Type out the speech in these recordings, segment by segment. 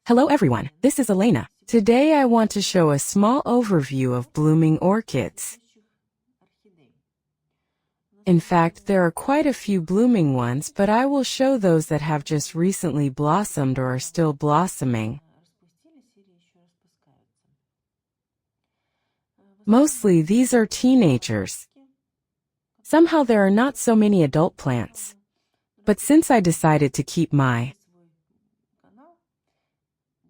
Hello everyone, this is Elena. Today I want to show a small overview of blooming orchids. In fact, there are quite a few blooming ones, but I will show those that have just recently blossomed or are still blossoming. Mostly these are teenagers. Somehow there are not so many adult plants. But since I decided to keep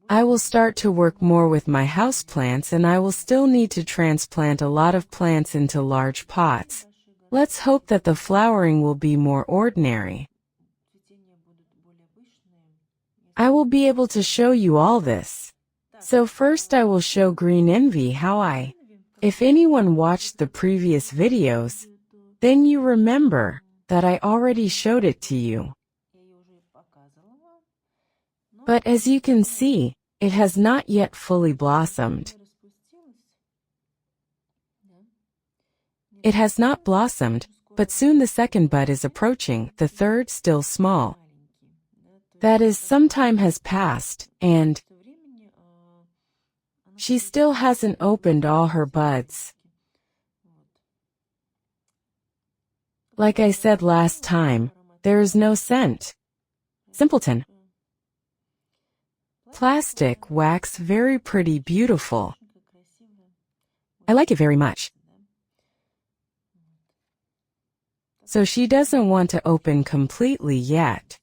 I will start to work more with my houseplants, and I will still need to transplant a lot of plants into large pots. Let's hope that the flowering will be more ordinary. I will be able to show you all this. So first I will show Green Envy If anyone watched the previous videos, then you remember that I already showed it to you. But as you can see, it has not yet fully blossomed. It has not blossomed, but soon the second bud is approaching, the third still small. That is, some time has passed, and she still hasn't opened all her buds. Like I said last time, there is no scent. Simpleton. Plastic wax, very pretty, beautiful. I like it very much. So she doesn't want to open completely yet.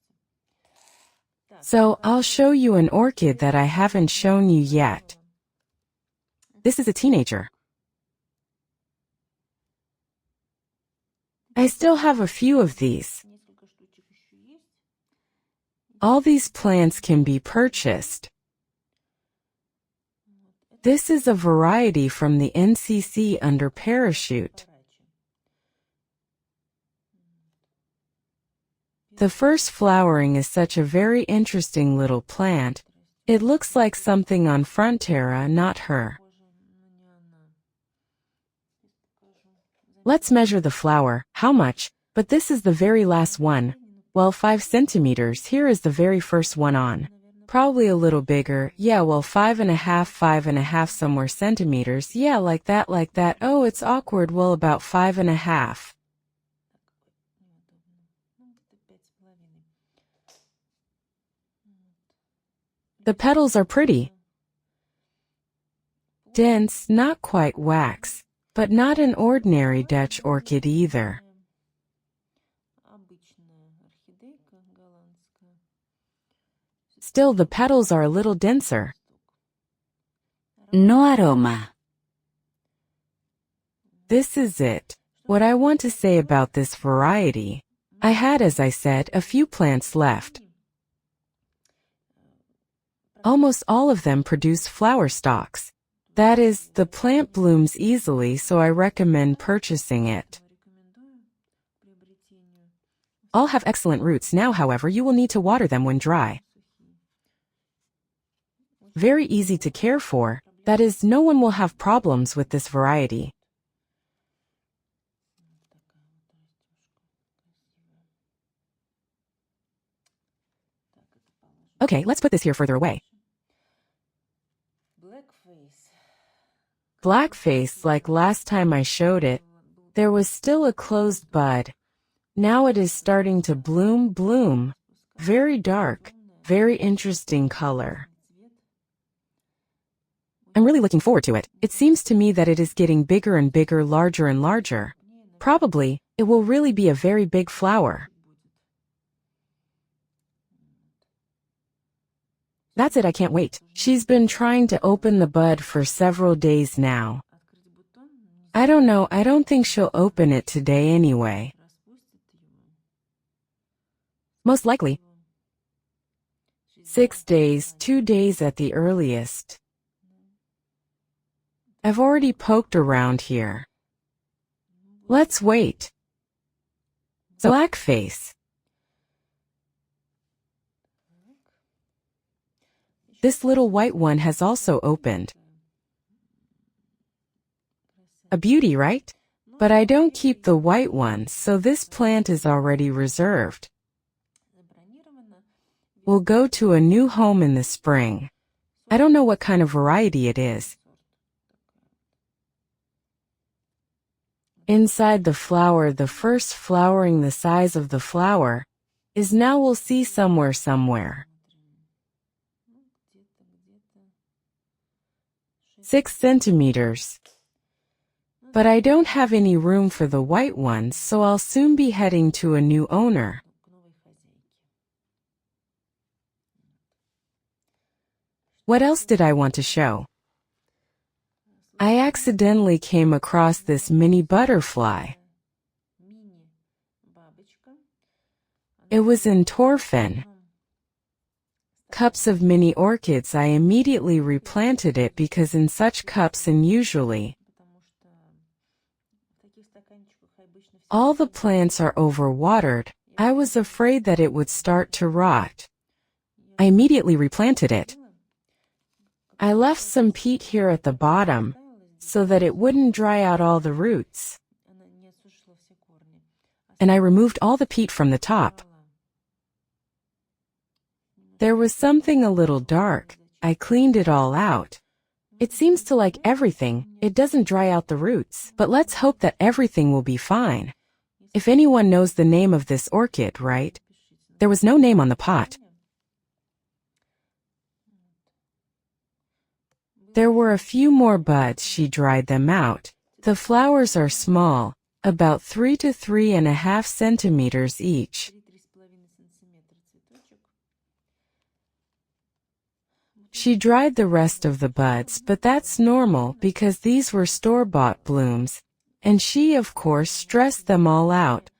So I'll show you an orchid that I haven't shown you yet. This is a teenager. I still have a few of these. All these plants can be purchased. This is a variety from the NCC under Parachute. The first flowering is such a very interesting little plant. It looks like something on Frontera, not her. Let's measure the flower. How much? But this is the very last one. Well, 5 centimeters. Here is the very first one on. Probably a little bigger. Yeah, well, 5.5 somewhere centimeters. Yeah, like that. Oh, it's awkward. Well, about 5.5. The petals are pretty. Dense, not quite wax, but not an ordinary Dutch orchid either. Still, the petals are a little denser. No aroma. This is it. What I want to say about this variety. I had, as I said, a few plants left. Almost all of them produce flower stalks. That is, the plant blooms easily, so I recommend purchasing it. All have excellent roots. Now, however, you will need to water them when dry. Very easy to care for. That is, no one will have problems with this variety. Okay, let's put this here further away. Blackface, like last time I showed it, there was still a closed bud. Now it is starting to bloom. Very dark, very interesting color. I'm really looking forward to it. It seems to me that it is getting bigger and bigger, larger and larger. Probably, it will really be a very big flower. That's it, I can't wait. She's been trying to open the bud for several days now. I don't know, I don't think she'll open it today anyway. Most likely. 6 days, 2 days at the earliest. I've already poked around here. Let's wait. So, Blackface. This little white one has also opened. A beauty, right? But I don't keep the white ones, so this plant is already reserved. will go to a new home in the spring. I don't know what kind of variety it is. Inside the flower, the first flowering the size of the flower is now we'll see somewhere. 6 centimeters. But I don't have any room for the white ones, so I'll soon be heading to a new owner. What else did I want to show? I accidentally came across this mini butterfly. It was in Torfin. Cups of mini orchids. I immediately replanted it because in such cups and usually all the plants are overwatered. I was afraid that it would start to rot. I immediately replanted it. I left some peat here at the bottom so that it wouldn't dry out all the roots. And I removed all the peat from the top. There was something a little dark. I cleaned it all out. It seems to like everything. It doesn't dry out the roots. But let's hope that everything will be fine. If anyone knows the name of this orchid, right? There was no name on the pot. There were a few more buds. She dried them out. The flowers are small, about 3 to 3.5 centimeters each. She dried the rest of the buds, but that's normal because these were store-bought blooms, and she, of course, stressed them all out.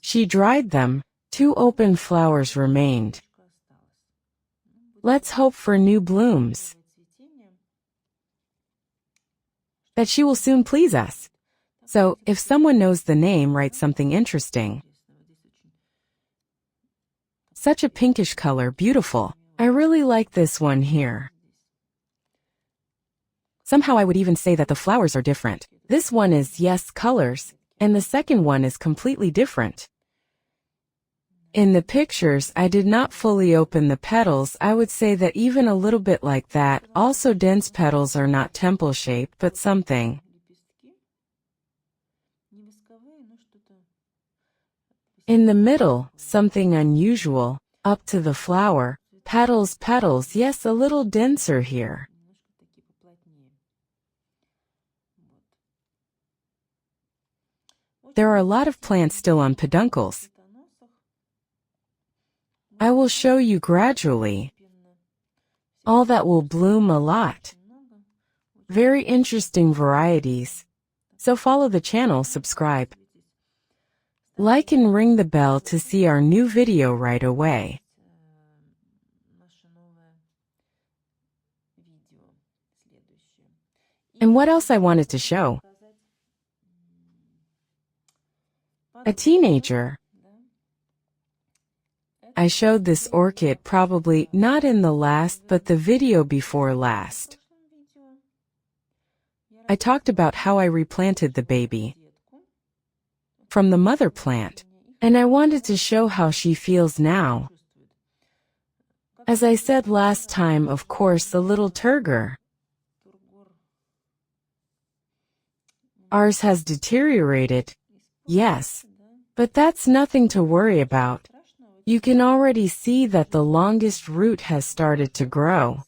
She dried them. 2 open flowers remained. Let's hope for new blooms. That she will soon please us. So, if someone knows the name, write something interesting. Such a pinkish color, beautiful. I really like this one here. Somehow I would even say that the flowers are different. This one is, yes, colors, and the second one is completely different. In the pictures, I did not fully open the petals. I would say that even a little bit like that. Also, dense petals are not temple-shaped, but something. In the middle, something unusual. Up to the flower. Petals, yes, a little denser here. There are a lot of plants still on peduncles. I will show you gradually. All that will bloom a lot. Very interesting varieties. So follow the channel, subscribe. Like and ring the bell to see our new video right away. And what else I wanted to show? A teenager. I showed this orchid probably not in the last but the video before last. I talked about how I replanted the baby from the mother plant, and I wanted to show how she feels now. As I said last time, of course, a little turgor. Ours has deteriorated, yes, but that's nothing to worry about. You can already see that the longest root has started to grow.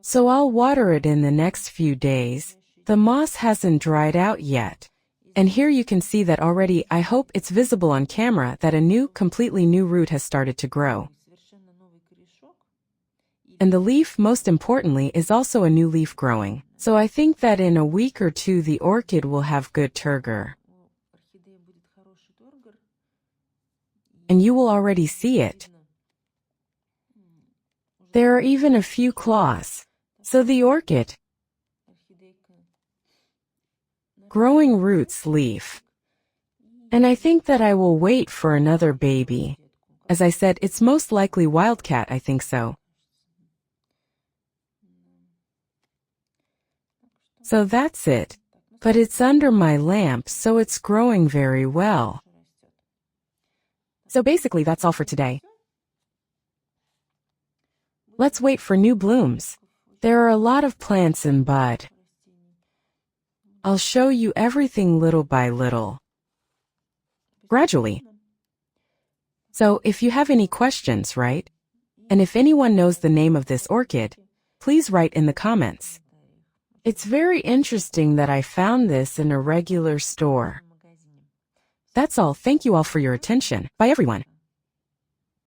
So I'll water it in the next few days. The moss hasn't dried out yet. And here you can see that already. I hope it's visible on camera that a completely new root has started to grow. And the leaf, most importantly, is also a new leaf growing. So I think that in a week or two the orchid will have good turgor. And you will already see it. There are even a few claws. So the orchid, growing roots, leaf. And I think that I will wait for another baby. As I said, it's most likely wildcat, I think so. So that's it. But it's under my lamp, so it's growing very well. So basically that's all for today. Let's wait for new blooms. There are a lot of plants in bud. I'll show you everything little by little. Gradually. So if you have any questions, right? And if anyone knows the name of this orchid, please write in the comments. It's very interesting that I found this in a regular store. That's all. Thank you all for your attention. Bye everyone.